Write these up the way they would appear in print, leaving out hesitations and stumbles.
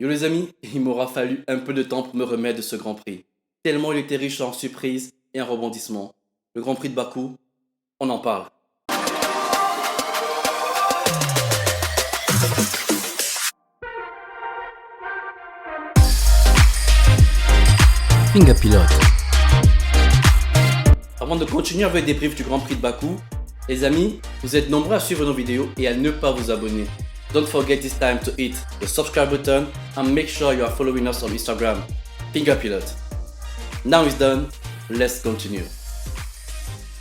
Yo les amis, il m'aura fallu un peu de temps pour me remettre de ce Grand Prix. Tellement il était riche en surprises et en rebondissements. Le Grand Prix de Bakou, on en parle. Finger Pilote. Avant de continuer avec le débrief du Grand Prix de Bakou, les amis, vous êtes nombreux à suivre nos vidéos et à ne pas vous abonner. Don't forget this time to hit the subscribe button and make sure you are following us on Instagram. Finger Pilote. Now it's done, let's continue.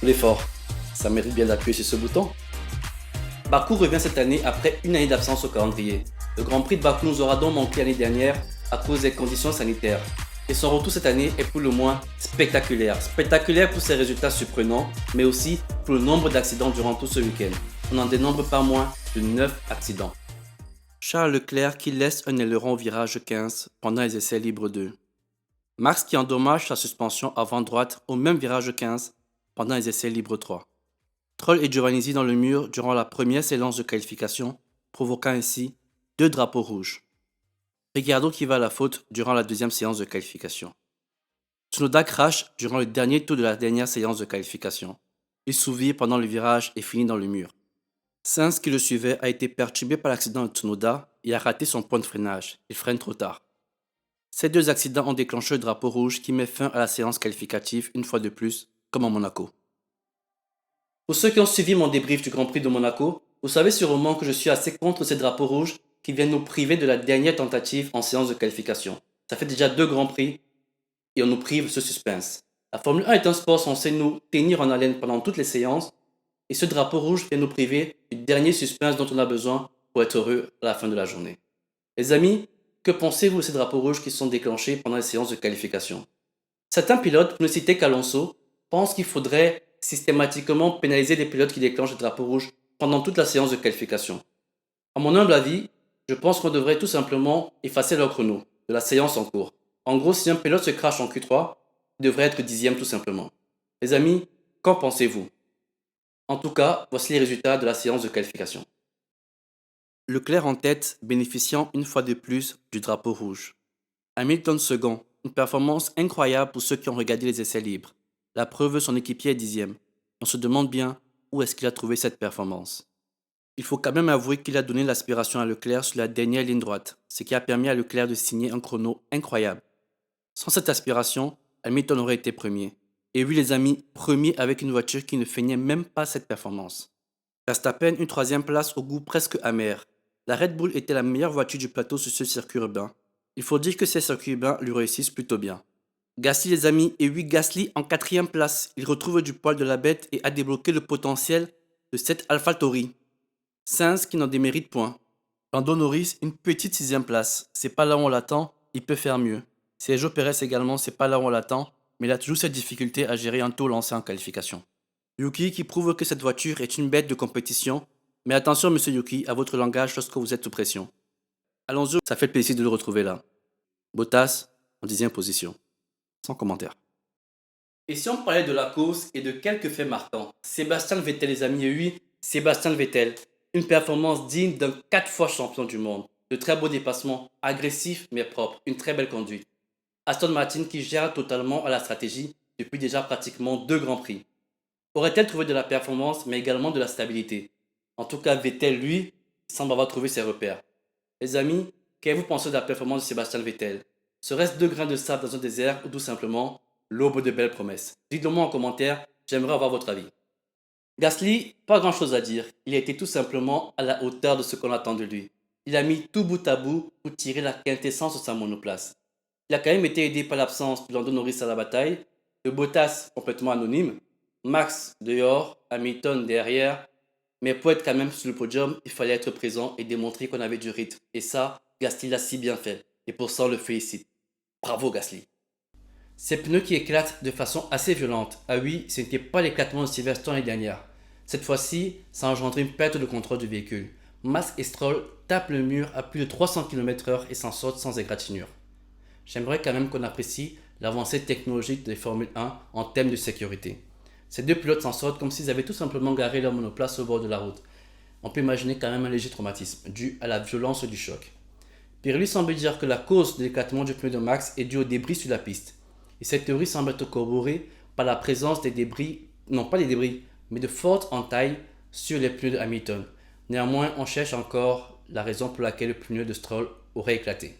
L'effort, ça mérite bien d'appuyer sur ce bouton. Bakou revient cette année après une année d'absence au calendrier. Le Grand Prix de Bakou nous aura donc manqué l'année dernière à cause des conditions sanitaires. Et son retour cette année est pour le moins spectaculaire. Spectaculaire pour ses résultats surprenants, mais aussi pour le nombre d'accidents durant tout ce week-end. On en dénombre pas moins de 9 accidents. Charles Leclerc qui laisse un aileron au virage 15 pendant les essais libres 2. Max qui endommage sa suspension avant droite au même virage 15 pendant les essais libres 3. Troll et Giovannizi dans le mur durant la première séance de qualification, provoquant ainsi 2 drapeaux rouges. Ricciardo qui va à la faute durant la deuxième séance de qualification. Tsunoda crash durant le dernier tour de la dernière séance de qualification. Il s'ouvre pendant le virage et finit dans le mur. Sainz qui le suivait a été perturbé par l'accident de Tsunoda et a raté son point de freinage. Il freine trop tard. Ces deux accidents ont déclenché le drapeau rouge qui met fin à la séance qualificative une fois de plus, comme à Monaco. Pour ceux qui ont suivi mon débrief du Grand Prix de Monaco, vous savez sûrement que je suis assez contre ces drapeaux rouges qui viennent nous priver de la dernière tentative en séance de qualification. Ça fait déjà 2 Grands Prix et on nous prive de ce suspense. La Formule 1 est un sport censé nous tenir en haleine pendant toutes les séances et ce drapeau rouge vient nous priver du dernier suspense dont on a besoin pour être heureux à la fin de la journée. Les amis, que pensez-vous de ces drapeaux rouges qui sont déclenchés pendant les séances de qualification? Certains pilotes, pour ne citer qu'Alonso, pensent qu'il faudrait systématiquement pénaliser les pilotes qui déclenchent le drapeau rouge pendant toute la séance de qualification. À mon humble avis, je pense qu'on devrait tout simplement effacer leur chrono de la séance en cours. En gros, si un pilote se crache en Q3, il devrait être 10e tout simplement. Les amis, qu'en pensez-vous? En tout cas, voici les résultats de la séance de qualification. Leclerc en tête, bénéficiant une fois de plus du drapeau rouge. Hamilton second, une performance incroyable pour ceux qui ont regardé les essais libres. La preuve, son équipier est 10e. On se demande bien où est-ce qu'il a trouvé cette performance. Il faut quand même avouer qu'il a donné l'aspiration à Leclerc sur la dernière ligne droite, ce qui a permis à Leclerc de signer un chrono incroyable. Sans cette aspiration, Hamilton aurait été premier. Et oui les amis, premier avec une voiture qui ne feignait même pas cette performance. Verstappen une 3e place au goût presque amer. La Red Bull était la meilleure voiture du plateau sur ce circuit urbain. Il faut dire que ces circuits urbains lui réussissent plutôt bien. Gasly les amis, et oui Gasly en 4e place. Il retrouve du poil de la bête et a débloqué le potentiel de cette AlphaTauri. Sainz qui n'en démérite point. Lando Norris, une petite 6e place. C'est pas là où on l'attend, il peut faire mieux. Sergio Perez également, c'est pas là où on l'attend, mais il a toujours cette difficulté à gérer un tour lancé en qualification. Yuki qui prouve que cette voiture est une bête de compétition, mais attention monsieur Yuki à votre langage lorsque vous êtes sous pression. Alonso, ça fait plaisir de le retrouver là. Bottas, en 10e position. Sans commentaire. Et si on parlait de la course et de quelques faits marquants? Sébastien Vettel les amis, et oui, Sébastien Vettel. Une performance digne d'un 4 fois champion du monde. De très beaux dépassements, agressifs mais propres, une très belle conduite. Aston Martin qui gère totalement à la stratégie depuis déjà pratiquement 2 Grands Prix. Aurait-elle trouvé de la performance mais également de la stabilité? En tout cas, Vettel, lui, semble avoir trouvé ses repères. Les amis, qu'avez-vous pensé de la performance de Sébastien Vettel? Serait-ce 2 grains de sable dans un désert ou tout simplement l'aube de belles promesses? Dites-le moi en commentaire, j'aimerais avoir votre avis. Gasly, pas grand chose à dire, il a été tout simplement à la hauteur de ce qu'on attend de lui. Il a mis tout bout à bout pour tirer la quintessence de sa monoplace. Il a quand même été aidé par l'absence de Lando Norris à la bataille, de Bottas complètement anonyme, Max dehors, Hamilton derrière, mais pour être quand même sur le podium, il fallait être présent et démontrer qu'on avait du rythme. Et ça, Gasly l'a si bien fait, et pour ça on le félicite. Bravo Gasly. Ces pneus qui éclatent de façon assez violente. Ah oui, ce n'était pas l'éclatement de Silverstone l'année dernière. Cette fois-ci, ça a engendré une perte de contrôle du véhicule. Max et Stroll tapent le mur à plus de 300 km/h et s'en sortent sans égratignure. J'aimerais quand même qu'on apprécie l'avancée technologique des Formule 1 en termes de sécurité. Ces 2 pilotes s'en sortent comme s'ils avaient tout simplement garé leur monoplace au bord de la route. On peut imaginer quand même un léger traumatisme dû à la violence du choc. Pirelli semble dire que la cause de l'éclatement du pneu de Max est due aux débris sur la piste. Et cette théorie semble être corroborée par la présence des débris, non pas des débris, mais de fortes entailles sur les pneus de Hamilton. Néanmoins, on cherche encore la raison pour laquelle le pneu de Stroll aurait éclaté.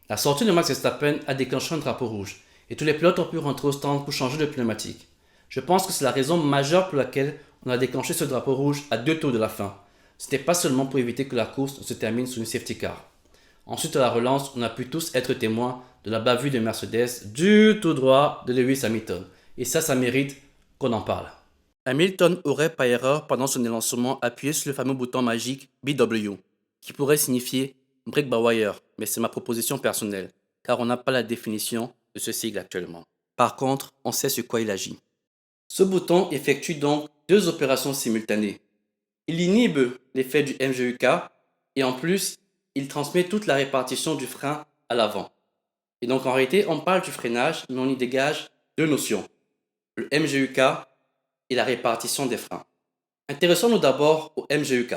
La sortie de Max Verstappen a déclenché un drapeau rouge et tous les pilotes ont pu rentrer au stand pour changer de pneumatique. Je pense que c'est la raison majeure pour laquelle on a déclenché ce drapeau rouge à 2 tours de la fin. Ce n'était pas seulement pour éviter que la course se termine sous une safety car. Ensuite, à la relance, on a pu tous être témoins de la bavure de Mercedes du tout droit de Lewis Hamilton. Et ça mérite qu'on en parle. Hamilton aurait par erreur pendant son élancement appuyé sur le fameux bouton magique BW, qui pourrait signifier Brake by Wire, mais c'est ma proposition personnelle, car on n'a pas la définition de ce sigle actuellement. Par contre, on sait sur quoi il agit. Ce bouton effectue donc 2 opérations simultanées. Il inhibe l'effet du MGUK et en plus, il transmet toute la répartition du frein à l'avant. Et donc en réalité, on parle du freinage, mais on y dégage 2 notions. Le MGUK et la répartition des freins. Intéressons-nous d'abord au MGUK.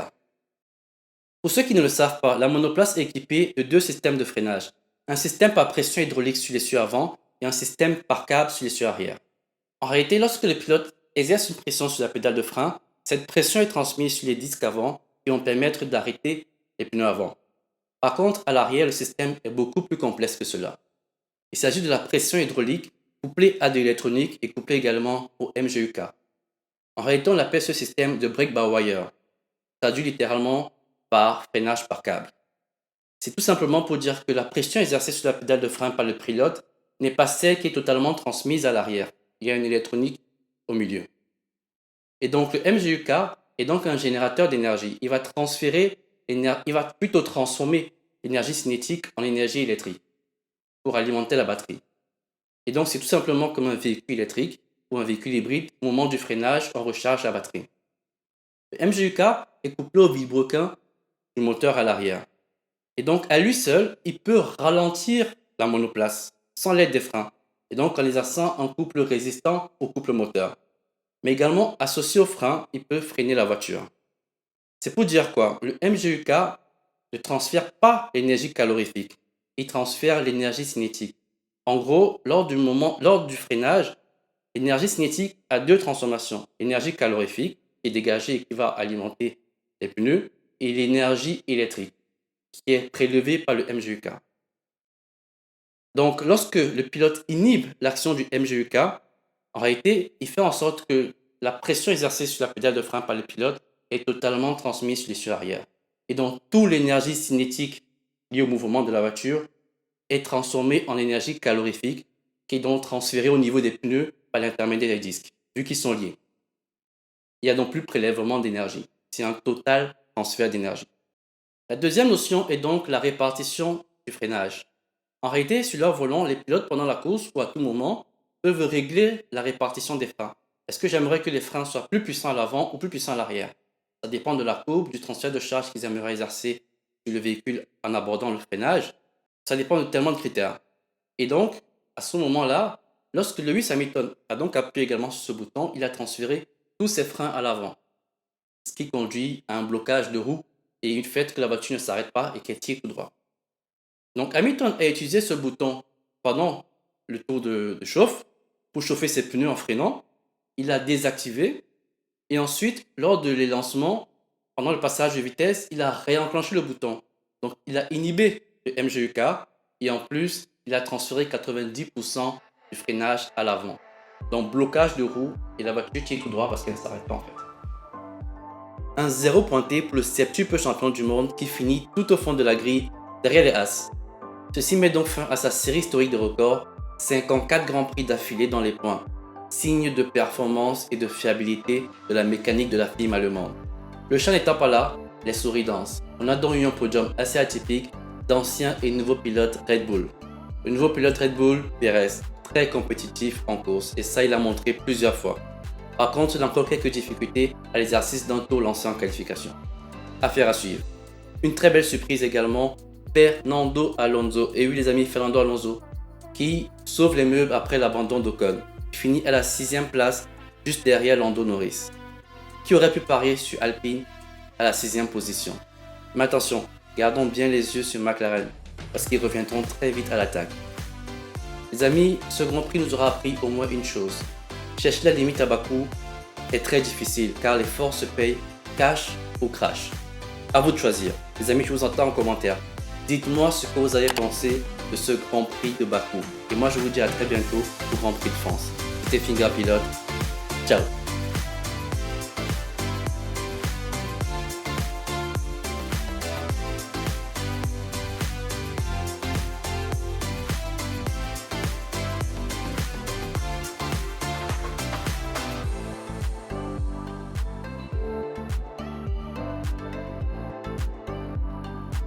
Pour ceux qui ne le savent pas, la monoplace est équipée de 2 systèmes de freinage. Un système par pression hydraulique sur l'essieu avant et un système par câble sur l'essieu arrière. En réalité, lorsque le pilote exerce une pression sur la pédale de frein, cette pression est transmise sur les disques avant qui vont permettre d'arrêter les pneus avant. Par contre, à l'arrière, le système est beaucoup plus complexe que cela. Il s'agit de la pression hydraulique couplée à de l'électronique et couplée également au MGUK. En réalité, on appelle ce système de brake by wire, traduit littéralement par freinage par câble. C'est tout simplement pour dire que la pression exercée sur la pédale de frein par le pilote n'est pas celle qui est totalement transmise à l'arrière. Il y a une électronique au milieu. Et donc le MGUK est donc un générateur d'énergie. Il va plutôt transformer l'énergie cinétique en énergie électrique pour alimenter la batterie. Et donc c'est tout simplement comme un véhicule électrique ou un véhicule hybride. Au moment du freinage, on recharge la batterie. Le MGUK est couplé au vilebrequin du moteur à l'arrière. Et donc à lui seul, il peut ralentir la monoplace sans l'aide des freins. Et donc en exerçant un couple résistant au couple moteur. Mais également associé au frein, il peut freiner la voiture. C'est pour dire quoi? Le MGUK ne transfère pas l'énergie calorifique, il transfère l'énergie cinétique. En gros, lors du freinage, l'énergie cinétique a 2 transformations. L'énergie calorifique qui est dégagée et qui va alimenter les pneus et l'énergie électrique qui est prélevée par le MGUK. Donc, lorsque le pilote inhibe l'action du MGUK, en réalité, il fait en sorte que la pression exercée sur la pédale de frein par le pilote est totalement transmise sur l'essieu arrière. Et donc, toute l'énergie cinétique liée au mouvement de la voiture est transformée en énergie calorifique qui est donc transférée au niveau des pneus par l'intermédiaire des disques, vu qu'ils sont liés. Il n'y a donc plus prélèvement d'énergie. C'est un total transfert d'énergie. La deuxième notion est donc la répartition du freinage. En réalité, sur leur volant, les pilotes, pendant la course ou à tout moment, peuvent régler la répartition des freins. Est-ce que j'aimerais que les freins soient plus puissants à l'avant ou plus puissants à l'arrière? Ça dépend de la courbe, du transfert de charge qu'ils aimeraient exercer sur le véhicule en abordant le freinage. Ça dépend de tellement de critères. Et donc, à ce moment-là, lorsque Lewis Hamilton a donc appuyé également sur ce bouton, il a transféré tous ses freins à l'avant. Ce qui conduit à un blocage de roue et une fait que la voiture ne s'arrête pas et qu'elle tire tout droit. Donc Hamilton a utilisé ce bouton pendant le tour de chauffe pour chauffer ses pneus en freinant. Il l'a désactivé et ensuite, lors de l'élancement, pendant le passage de vitesse, il a réenclenché le bouton. Donc il a inhibé le MGUK et en plus, il a transféré 90% du freinage à l'avant. Donc blocage de roue et la voiture tire tout droit parce qu'elle ne s'arrête pas en fait. Un 0 pointé pour le septuple champion du monde qui finit tout au fond de la grille derrière les As. Ceci met donc fin à sa série historique de records, 54 grands prix d'affilée dans les points, signe de performance et de fiabilité de la mécanique de la firme allemande. Le chat n'étant pas là, les souris dansent. On a donc eu un podium assez atypique d'anciens et nouveaux pilotes Red Bull. Le nouveau pilote Red Bull, Perez, très compétitif en course et ça il l'a montré plusieurs fois. Par contre, il a encore quelques difficultés à l'exercice d'un tour lancé en qualification. Affaire à suivre. Une très belle surprise également, Fernando Alonso. Et oui les amis, Fernando Alonso qui sauve les meubles après l'abandon d'Ocon. Il finit à la 6e place, juste derrière Lando Norris, qui aurait pu parier sur Alpine à la 6e position. Mais attention, gardons bien les yeux sur McLaren, parce qu'ils reviendront très vite à l'attaque. Les amis, ce Grand Prix nous aura appris au moins une chose. Chercher la limite à Bakou est très difficile car l'effort se paye cash ou crash. À vous de choisir. Les amis, je vous entends en commentaire. Dites-moi ce que vous avez pensé de ce Grand Prix de Bakou. Et moi, je vous dis à très bientôt au Grand Prix de France. C'était Finga Pilote. Ciao.